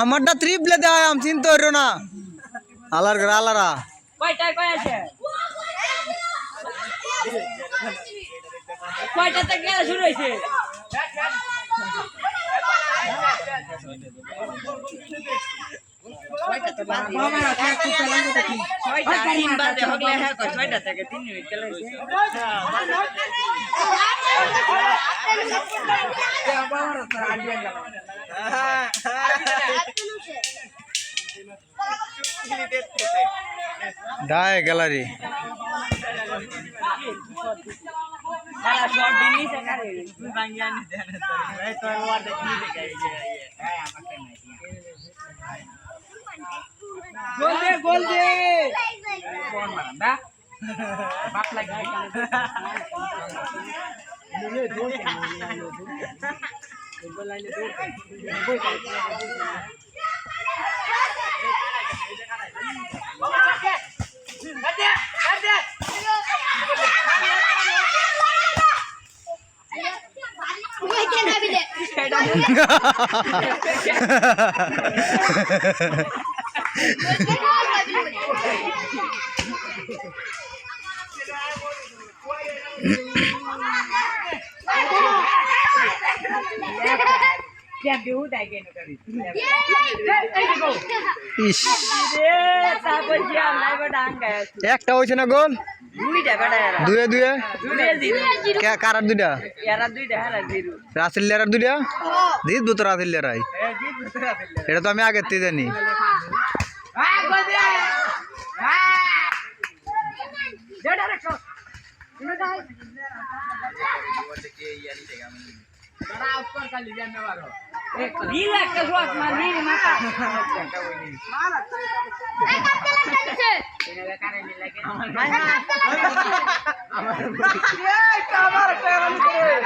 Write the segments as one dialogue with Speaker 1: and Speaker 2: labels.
Speaker 1: আমারটা ত্রিপলে দেয় আমি চিন্তা করিও না আলার ঘর আলারা
Speaker 2: কয়টা থেকে শুরু হয়েছে
Speaker 1: ডায় গ্যালারি
Speaker 2: গোল দে
Speaker 1: একটা হয়েছে না গোল দুয়ে দুয়ে কারার দুইটা রাসেল লেরার দুইটা জিতবো তো রাসেল লেরাই এটা তো আমি আগের থেকে জানি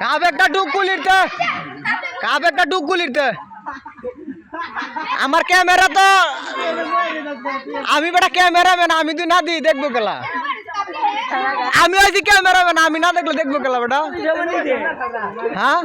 Speaker 1: কাব একটা ডুকুলিরতে আমার ক্যামেরা তো আমি বেটা ক্যামেরাম্যান আমি তুই না দিই দেখবো খেলা আমি হয়েছি ক্যামেরাম্যান আমি না দেখলে দেখবো খেলা বেটা হ্যাঁ